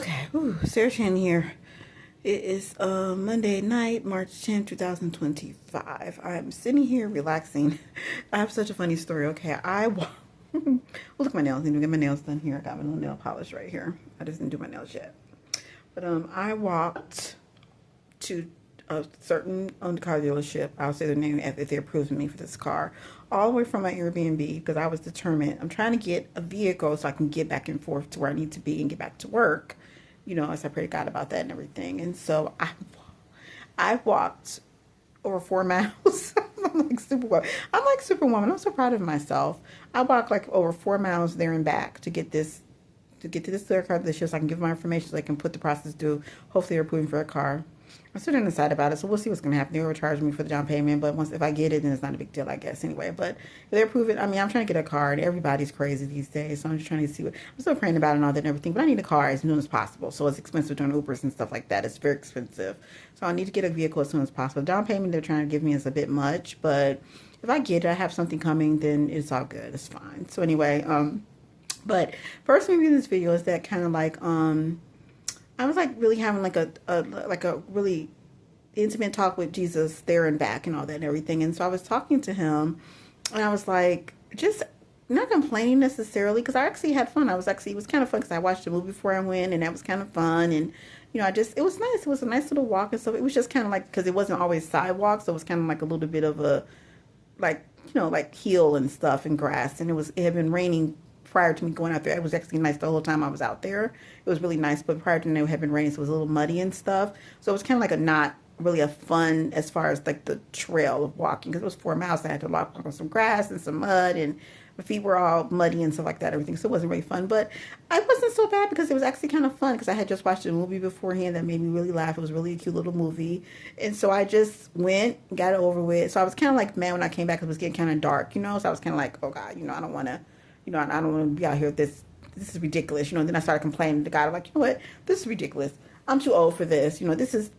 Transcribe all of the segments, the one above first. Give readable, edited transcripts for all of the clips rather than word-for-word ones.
Okay, Sarah Chan here. It is Monday night, March 10th, 2025. I'm sitting here relaxing. I have such a funny story. Okay, well, look at my nails. I need to get my nails done here. I got my little nail polish right here. I just didn't do my nails yet. But I walked to a certain car dealership. I'll say their name if they approve me for this car, all the way from my Airbnb because I was determined. I'm trying to get a vehicle so I can get back and forth to where I need to be and get back to work. As I pray to God about that and everything. And so I walked over 4 miles. I'm like Superwoman. I'm like Superwoman. I'm so proud of myself. I walked like over 4 miles there and back to get to this clear car dealership so I can give my information so I can put the process through. Hopefully they're approving for a car. I'm still undecided about it, so we'll see what's going to happen. They will charge me for the down payment, but if I get it, then it's not a big deal, I guess, anyway. But if they approve it, I'm trying to get a car, and everybody's crazy these days, so I'm just trying to see I'm still praying about it and all that and everything, but I need a car as soon as possible, so it's expensive doing Ubers and stuff like that. It's very expensive, so I need to get a vehicle as soon as possible. Down payment they're trying to give me is a bit much, but if I get it, I have something coming, then it's all good. It's fine. So anyway, but first thing in this video is that kind of like, I was like really having like a really intimate talk with Jesus there and back and all that and everything. And so I was talking to him and I was like, just not complaining necessarily because I actually had fun. It was kind of fun because I watched a movie before I went and that was kind of fun. And, it was nice. It was a nice little walk and stuff. It was just kind of like, because it wasn't always sidewalk. So it was kind of like a little bit of a, like, like hill and stuff and grass. And it had been raining prior to me going out there. It was actually nice the whole time I was out there. It was really nice, but prior to that, it had been raining, so it was a little muddy and stuff. So it was kind of like a not really a fun as far as like the trail of walking because it was 4 miles. I had to walk on some grass and some mud, and my feet were all muddy and stuff like that. Everything, so it wasn't really fun. But I wasn't so bad because it was actually kind of fun because I had just watched a movie beforehand that made me really laugh. It was really a cute little movie, and so I just went, got it over with. So I was kind of like mad when I came back because it was getting kind of dark, So I was kind of like, oh God, I don't want to. I don't want to be out here with this. This is ridiculous, Then I started complaining to God. I'm like, you know what? This is ridiculous. I'm too old for this. This is.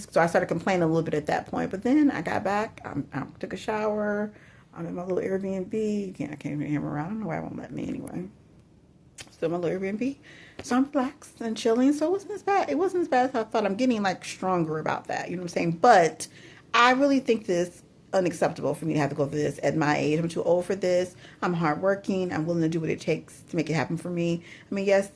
So I started complaining a little bit at that point. But then I got back. I took a shower. I'm in my little Airbnb. Again, I can't even hear him around. I don't know why it won't let me anyway. Still in my little Airbnb. So I'm relaxed and chilling. So it wasn't as bad. It wasn't as bad as I thought. I'm getting like stronger about that. You know what I'm saying? But I really think this unacceptable for me to have to go through this at my age. I'm too old for this. I'm hardworking. I'm willing to do what it takes to make it happen for me. Yes,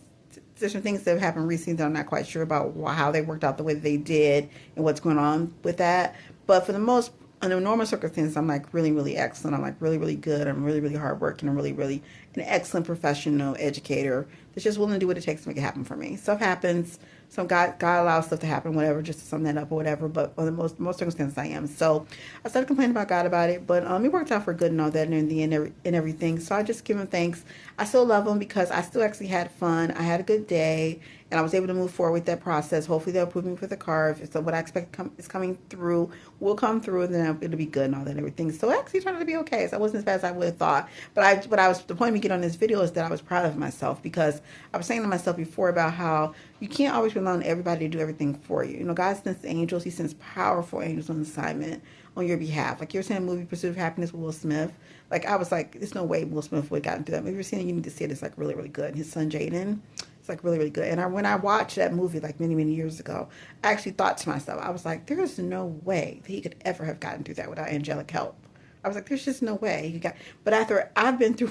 there's some things that have happened recently that I'm not quite sure about how they worked out the way that they did and what's going on with that. But for the most, under normal circumstances, I'm like really, really excellent. I'm like really, really good. I'm really, really hardworking. I'm really, really an excellent professional educator that's just willing to do what it takes to make it happen for me. Stuff happens. So God allows stuff to happen, whatever, just to sum that up or whatever. But on the most circumstances, I am. So I started complaining about God about it, but it worked out for good and all that, and in the end, and everything. So I just give him thanks. I still love him because I still actually had fun. I had a good day, and I was able to move forward with that process. Hopefully, they'll approve me for the car. If it's what I expect is coming through, will come through, and then it'll be good and all that and everything. So it actually turned out to be okay. So it wasn't as bad as I would have thought. But the point of me getting on this video is that I was proud of myself because I was saying to myself before about how you can't always rely on everybody to do everything for you. God sends angels. He sends powerful angels on assignment on your behalf. Like you were saying, the movie Pursuit of Happiness with Will Smith. Like I was like, there's no way Will Smith would have gotten through that movie. You've seen it, you need to see it. It's like really, really good. His son Jaden, it's like really, really good. And when I watched that movie like many, many years ago, I actually thought to myself, I was like, there is no way that he could ever have gotten through that without angelic help. I was like, there's just no way he got. But after I've been through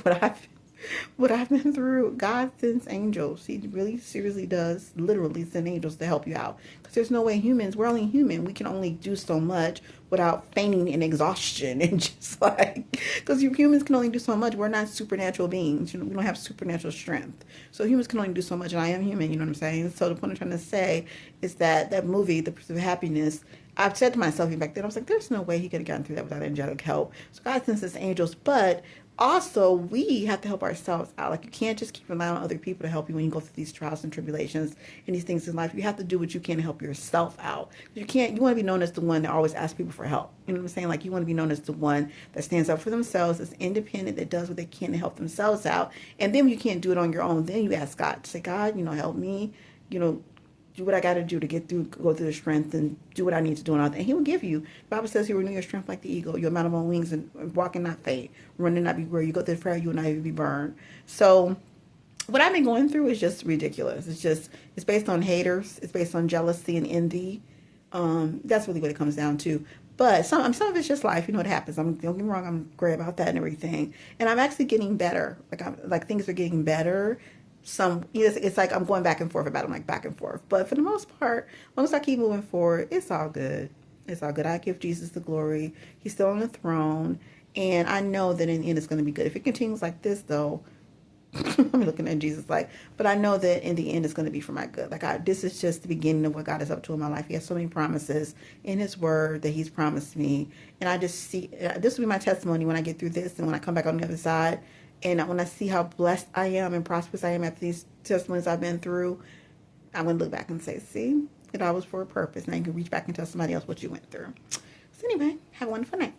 what I've been through, God sends angels. He really seriously does literally send angels to help you out. Because there's no way we're only human. We can only do so much without fainting in exhaustion and just like, because humans can only do so much. We're not supernatural beings. We don't have supernatural strength. So humans can only do so much, and I am human, you know what I'm saying? So the point I'm trying to say is that movie, The Pursuit of Happiness, I've said to myself even back then, I was like, there's no way he could have gotten through that without angelic help. So God sends his angels, but also we have to help ourselves out. Like you can't just keep relying on other people to help you when you go through these trials and tribulations and these things in life. You have to do what you can to help yourself out. You want to be known as the one that always asks people for help. You know what I'm saying? Like you want to be known as the one that stands up for themselves, that's independent, that does what they can to help themselves out. And then when you can't do it on your own, then you ask God to say, God, help me, do what I got to do to go through the strength and do what I need to do. And he will give you. The Bible says he will renew your strength like the eagle. You'll mount up on wings and walk and not faint. Run and not be weary. You go through the fire, you will not even be burned. So what I've been going through is just ridiculous. It's based on haters. It's based on jealousy and envy. That's really what it comes down to. But some of it's just life. You know what happens. Don't get me wrong. I'm great about that and everything. And I'm actually getting better. Like things are getting better. It's like I'm going back and forth about it. I'm like back and forth. But for the most part, as long as I keep moving forward, it's all good. It's all good. I give Jesus the glory. He's still on the throne. And I know that in the end it's going to be good. If it continues like this, though, I'm looking at Jesus like, but I know that in the end it's going to be for my good. This is just the beginning of what God is up to in my life. He has so many promises in His Word that He's promised me, and I just see this will be my testimony when I get through this and when I come back on the other side, and when I see how blessed I am and prosperous I am after these testimonies I've been through. I'm going to look back and say, see, it all was for a purpose. Now you can reach back and tell somebody else what you went through. So anyway, have a wonderful night.